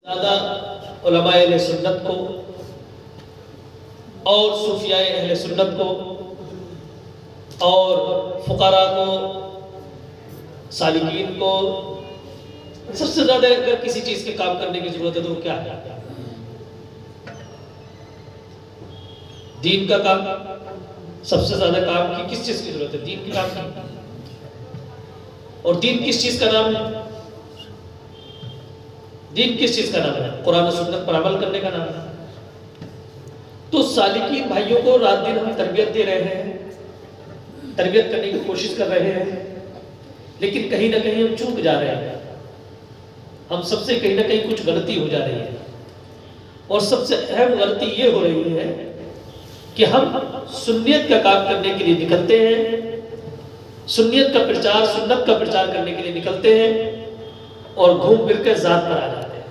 زیادہ علماء اہل سنت کو اور صوفیاء اہل سنت کو اور فقراء کو سالکین کو سب سے زیادہ اگر کسی چیز کے کام کرنے کی ضرورت ہے تو وہ کیا ہے؟ دین کا کام. سب سے زیادہ کام کی کس چیز کی ضرورت ہے؟ دین کے کام کی. اور دین کس چیز کا نام ہے؟ دین کس چیز کا نام ہے؟ قرآن و سنت پر عمل کرنے کا نام ہے. تو سالکین بھائیوں کو رات دن ہم تربیت دے رہے ہیں، تربیت کرنے کی کوشش کر رہے ہیں، لیکن کہیں نہ کہیں ہم چوک جا رہے ہیں. ہم سب سے کہیں نہ کہیں کچھ غلطی ہو جا رہی ہے. اور سب سے اہم غلطی یہ ہو رہی ہے کہ ہم سنیت کا کام کرنے کے لیے نکلتے ہیں، سنیت کا پرچار، سنت کا پرچار کرنے کے لیے نکلتے ہیں اور گھوم پھر کے ذات پر آ جاتے ہیں،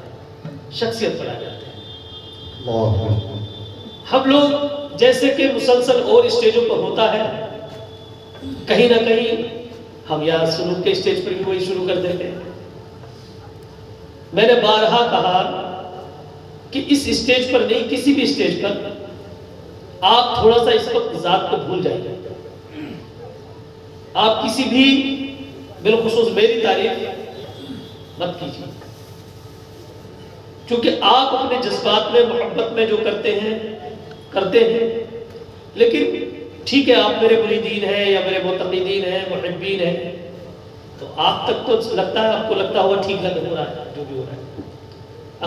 شخصیت پر آ جاتے ہیں. ہم لوگ جیسے کہ مسلسل اور اسٹیجوں پر ہوتا ہے، کہیں نہ کہیں ہم یہاں سلوک کے اسٹیج پر بھی وہی شروع کر دیتے ہیں. میں نے بارہا کہا کہ اس اسٹیج پر نہیں، کسی بھی اسٹیج پر آپ تھوڑا سا اس وقت ذات کو بھول جائیے. آپ کسی بھی، بالخصوص میری تعریف مت کیجیے، کیونکہ آپ اپنے جذبات میں، محبت میں جو کرتے ہیں لیکن ٹھیک ہے، آپ میرے مریدین ہیں یا میرے متقیدین ہیں، محبین ہیں، تو آپ تک تو لگتا ہے، آپ کو لگتا ہوا ٹھیک ہو رہا ہے جو بھی ہو رہا ہے.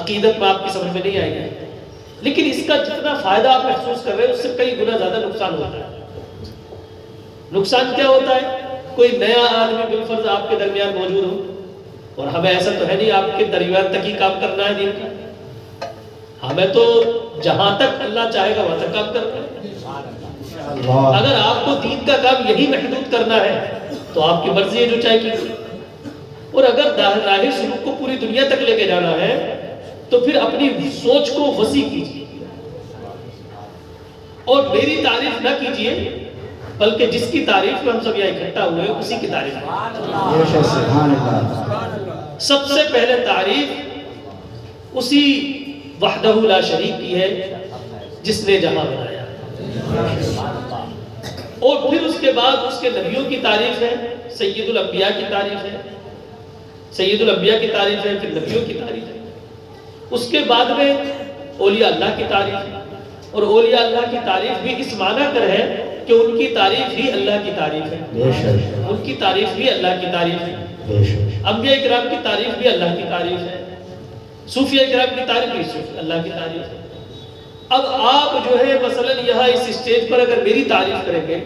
عقیدت میں آپ کی سمجھ میں نہیں آئے گی، لیکن اس کا جتنا فائدہ آپ محسوس کر رہے ہیں اس سے کئی گنا زیادہ نقصان ہوتا ہے. نقصان کیا ہوتا ہے؟ کوئی نیا آدمی بالفرض آپ کے درمیان موجود ہو، اور ہمیں ایسا تو ہے نہیں آپ کے درمیان تک ہی کام کرنا ہے دین کا. ہمیں تو جہاں تک اللہ چاہے گا وہاں تک کام کرنا ہے. اگر آپ کو دین کا کام یہی محدود کرنا ہے تو آپ کی مرضی ہے جو چاہے کیجیے. اور اگر راہ سلوک کو پوری دنیا تک لے کے جانا ہے تو پھر اپنی سوچ کو وسیع کیجیے اور میری تعریف نہ کیجیے، بلکہ جس کی تعریف میں ہم سب یہاں اکٹھا ہوئے اسی کی تعریف. سب سے پہلے تعریف اسی وحدہ لا شریک کی ہے جس نے جہاں بنایا، اور پھر اس کے بعد اس کے نبیوں کی تعریف ہے، سید الانبیاء کی تعریف ہے، سید الانبیاء کی تعریف ہے، پھر نبیوں کی تعریف ہے. اس کے بعد میں اولیاء اللہ کی تعریف ہے، اور اولیاء اللہ کی تعریف بھی اس معنی کر ہے کہ ان کی تعریف ہی اللہ کی تعریف ہے، ان کی تعریف بھی اللہ کی تعریف ہے. انبیاء کرام کی تعریف بھی اللہ کی تعریف ہے، صوفیاء کرام کی تعریف بھی اللہ کی تعریف ہے. اب آپ جو ہے مثلا یہاں اس اسٹیج پر اگر میری تعریف کریں گے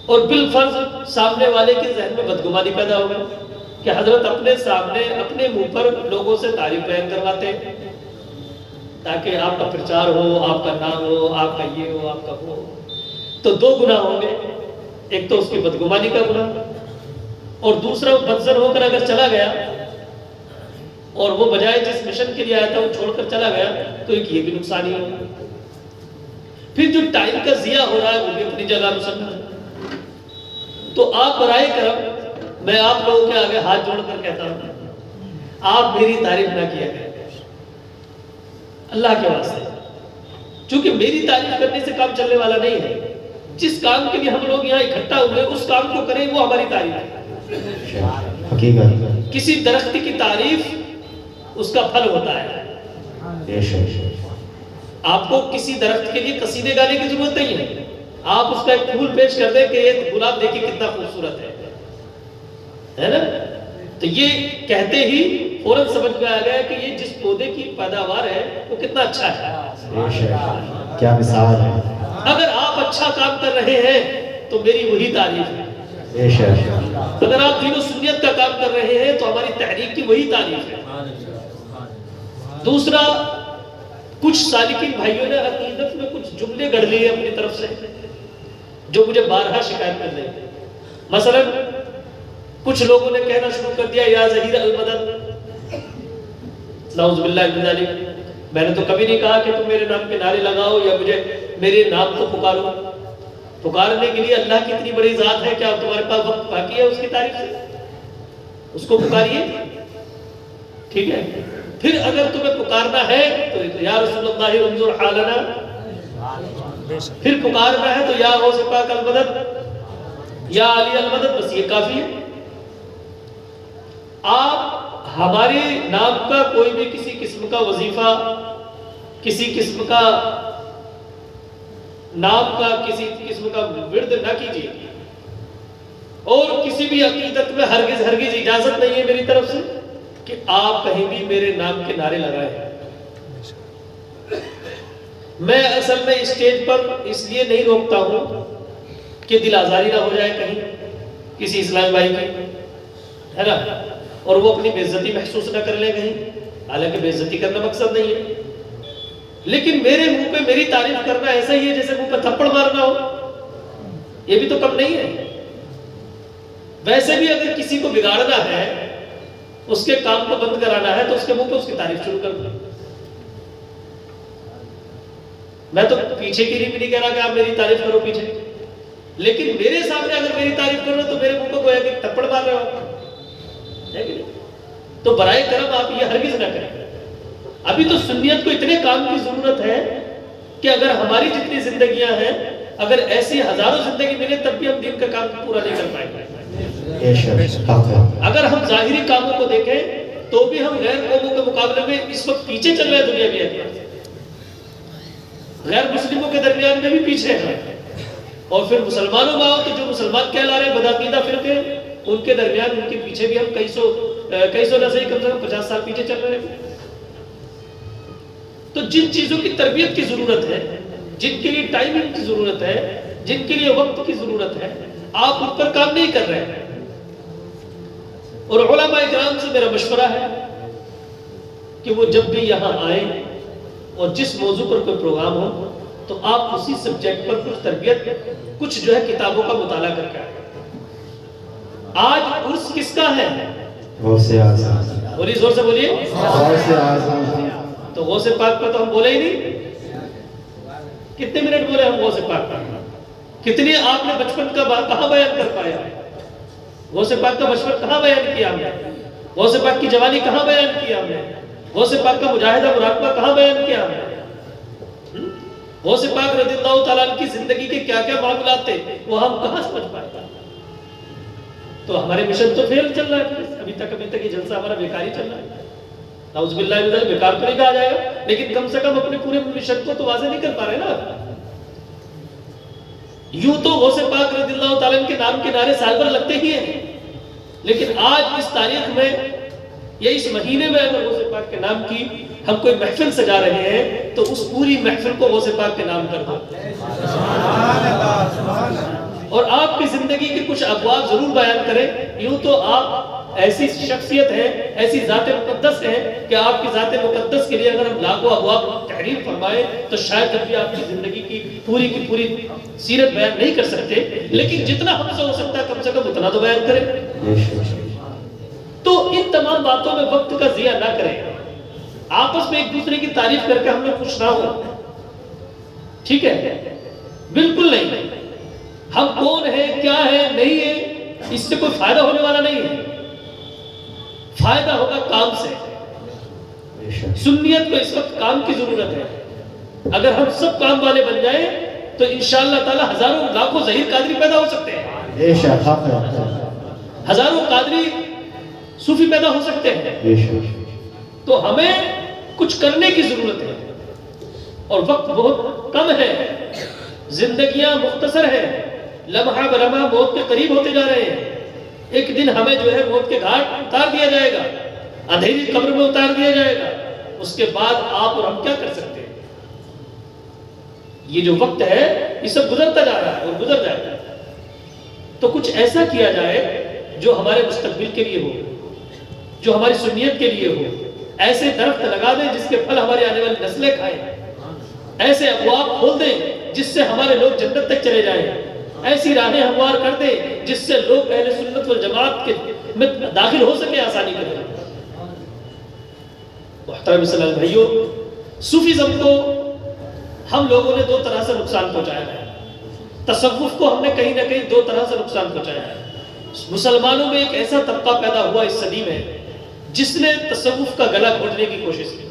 اور بالفرض سامنے والے کے ذہن میں بدگمانی پیدا ہوگا کہ حضرت اپنے سامنے اپنے منہ پر لوگوں سے تعریف بیان کرواتے ہیں تاکہ آپ کا پرچار ہو، آپ کا نام ہو، آپ کا یہ ہو، آپ کا وہ ہو، تو دو گناہ ہوں گے. ایک تو اس کی بدگمانی کا گناہ، اور دوسرا وہ بدزن ہو کر اگر چلا گیا اور وہ بجائے جس مشن کے لیے آیا تھا وہ چھوڑ کر چلا گیا تو ایک یہ بھی نقصان ہی ہوگا. پھر جو ٹائم کا ضیاع ہو رہا ہے وہ بھی اپنی جگہ مسلم ہے. تو آپ برائے کرم، میں آپ لوگوں کے آگے ہاتھ جوڑ کر کہتا ہوں آپ میری تعریف نہ کیا کریں اللہ کے واسطے، چونکہ میری تعریف کرنے سے کام چلنے والا نہیں ہے. جس کام کے لیے ہم لوگ یہاں اکٹھا ہوئے اس کام کو کریں وہ ہماری تعریف ہے. کسی درخت کی تعریف اس کا پھل ہوتا ہے. آپ کو کسی درخت کے لیے قصیدے گانے کی ضرورت نہیں ہے، آپ اس کا ایک پھول پیش کر دیں کہ یہ گلاب دیکھیں کتنا خوبصورت ہے نا، تو یہ کہتے ہی فوراً سمجھ میں آ گیا کہ یہ جس پودے کی پیداوار ہے وہ کتنا اچھا ہے. کیا مثال ہے. اگر آپ اچھا کام کر رہے ہیں تو میری وہی تعریف ہے. اگر آپ دین و سنیت کا کام کر رہے ہیں تو ہماری تحریک کی وہی تعریف ہے. دوسرا، کچھ سالکین بھائیوں نے عقیدت میں کچھ جملے گڑھ لیے اپنی طرف سے جو مجھے بارہا شکایت کر رہے ہیں. مثلا کچھ لوگوں نے کہنا شروع کر دیا یا ظہیر المدد، نعوذ باللہ من ذالک. میں نے تو کبھی نہیں کہا کہ تم میرے نام کے نعرے لگاؤ یا مجھے میرے نام کو پکارو. پکارنے کے لیے اللہ کی اتنی بڑی ذات ہے، کیا تمہارے پاس وقت باقی ہے اس کی تعریف سے؟ اس کو پکاریے، ٹھیک ہے. پھر اگر تمہیں پکارنا ہے تو یا رسول اللہ انظر حالنا، پھر پکارنا ہے تو یا غوث پاک المدد، یا علی المدد، بس یہ کافی ہے۔ آپ ہمارے نام کا کوئی بھی کسی قسم کا وظیفہ، کسی قسم کا نام کا کسی قسم کا ورد نہ کیجیے، اور کسی بھی عقیدت میں ہرگز اجازت نہیں ہے میری طرف سے کہ آپ کہیں بھی میرے نام کے نعرے لگائیں۔ میں اصل میں اسٹیج پر اس لیے نہیں روکتا ہوں کہ دل آزاری نہ ہو جائے کہیں کسی اسلام بھائی کی، ہے نا، اور وہ اپنی بے عزتی محسوس نہ کر لیں کہیں، حالانکہ بے عزتی کرنا مقصد نہیں ہے، لیکن میرے منہ پہ میری تعریف کرنا ایسا ہی ہے جیسے منہ پہ تھپڑ مارنا ہو، یہ بھی تو کم نہیں ہے۔ ویسے بھی اگر کسی کو بگاڑنا ہے، اس کے کام کو بند کرانا ہے، تو اس کے منہ پہ اس کی تعریف شروع کر دو۔ میں تو پیچھے کی بھی نہیں کہہ رہا کہ آپ میری تعریف کرو پیچھے، لیکن میرے سامنے اگر میری تعریف کرو تو میرے منہ پہ گویا کہ تھپڑ مار رہے ہو، تو برائے کرم آپ یہ ہرگز نہ کریں۔ ابھی تو سنیت کو اتنے کام کی ضرورت ہے کہ اگر ہماری جتنی زندگیاں ہیں، اگر ایسی ہزاروں زندگی ملے تب بھی ہم دین کا کام پورا نہیں کر پائیں گے۔ اگر ہم ظاہری کاموں کو دیکھیں تو بھی ہم غیر قوموں کے مقابلے میں اس وقت پیچھے چل رہے ہیں، دنیا بھی اعتبار سے غیر مسلموں کے درمیان میں بھی پیچھے ہیں، اور پھر مسلمانوں میں آؤ تو جو مسلمان کہلا رہے ہیں بدعقیدہ فرقے، ان کے درمیان ان کے پیچھے بھی ہم کئی سو نہ صحیح کم سے کم 50 سال پیچھے چل رہے ہیں۔ تو جن چیزوں کی تربیت کی ضرورت ہے، جن کے لیے ٹائمنگ کی ضرورت ہے، جن کے لیے وقت کی ضرورت ہے، آپ ان پر کام نہیں کر رہے ہیں۔ اور علماء کرام سے میرا مشورہ ہے کہ وہ جب بھی یہاں آئیں اور جس موضوع پر کوئی پروگرام ہو تو آپ اسی سبجیکٹ پر کچھ تربیت، کچھ جو ہے کتابوں کا مطالعہ کر کے آئیں۔ آج عرس کس کا ہے؟ غوث اعظم۔ بولیے، زور سے بولیے۔ غوث اعظم۔ تو غوث پاک پر تو ہم بولے ہی نہیں، کتنے منٹ بولے ہم غوث پاک پر؟ کتنے آپ نے بچپن کا بات کہاں بیان کر پایا؟ غوث پاک کا بچپن کہاں بیان کیا ہم نے؟ غوث پاک کی جوانی کہاں بیان کیا ہم نے؟ غوث پاک کا مجاہدہ مراقبہ کہاں بیان کیا ہم نے؟ غوث پاک رضی اللہ تعالیٰ عنہ کی زندگی کے کیا کیا معاملات تھے وہ ہم کہاں سمجھ پائے؟ تو ہمارے مشن تو فیل چل رہا ہے، ابھی تک یہ جلسہ ہمارا بیکار ہی چل رہا ہے۔ نعوذ باللہ من ذلک، بیکار تو نہیں کہا جائے گا، لیکن کم سے کم اپنے پورے مشن کو تو واضح نہیں کر پا رہے نا۔ یوں تو غوث پاک رضی اللہ تعالیٰ عنہ کے نام کے نعرے سال بھر لگتے ہی ہیں، لیکن آج اس تاریخ میں یا اس مہینے میں اگر غوث پاک کے نام کی ہم کوئی محفل سجا رہے ہیں تو اس پوری محفل کو غوث پاک کے نام کر دو، اور آپ کی زندگی کے کچھ ابواب ضرور بیان کریں۔ یوں تو آپ ایسی شخصیت ہے، ایسی ذات مقدس ہے کہ آپ کی ذات مقدس کے لیے اگر ہم لاکھوں ابواب تحریر فرمائیں تو شاید جب بھی آپ کی زندگی کی پوری سیرت بیان نہیں کر سکتے، لیکن جتنا ہم سے ہو سکتا ہے کم سے کم اتنا تو بیان کریں۔ تو ان تمام باتوں میں وقت کا ضیاع نہ کریں، آپس میں ایک دوسرے کی تعریف کر کے ہم لوگ خوش نہ ہو، ٹھیک ہے؟ بالکل نہیں۔ ہم کون ہیں، کیا ہے، نہیں ہے، اس سے کوئی فائدہ ہونے والا نہیں ہے، فائدہ ہوگا کام سے۔ سنیت کو اس وقت کام کی ضرورت ہے۔ اگر ہم سب کام والے بن جائیں تو انشاءاللہ تعالی ہزاروں لاکھوں ظہیر قادری پیدا ہو سکتے ہیں، ہزاروں قادری صوفی پیدا ہو سکتے ہیں۔ تو ہمیں کچھ کرنے کی ضرورت ہے، اور وقت بہت کم ہے، زندگیاں مختصر ہیں، لمحہ بلمحہ موت کے قریب ہوتے جا رہے ہیں۔ ایک دن ہمیں جو ہے موت کے گھاٹ اتار دیا جائے گا، اندھیری قبر میں اتار دیا جائے گا، اس کے بعد آپ اور ہم کیا کر سکتے ہیں؟ یہ جو وقت ہے یہ سب گزرتا جا رہا ہے اور گزر جائے گا، تو کچھ ایسا کیا جائے جو ہمارے مستقبل کے لیے ہو، جو ہماری سنیت کے لیے ہو۔ ایسے درخت لگا دیں جس کے پھل ہماری آنے والی نسلیں کھائیں، ایسے ابواب کھول دیں جس سے ہمارے لوگ جنت تک چلے جائیں، ایسی راہیں ہموار کر دیں جس سے لوگ اہل سنت والجماعت کے میں داخل ہو سکے آسانی کے ساتھ۔ محترم اسلام بھائیوں، صوفیزم کو ہم لوگوں نے دو طرح سے نقصان پہنچایا ہے، تصوف کو ہم نے کہیں نہ کہیں دو طرح سے نقصان پہنچایا ہے۔ مسلمانوں میں ایک ایسا طبقہ پیدا ہوا اس صدی میں جس نے تصوف کا گلا گھونٹنے کی کوشش کی،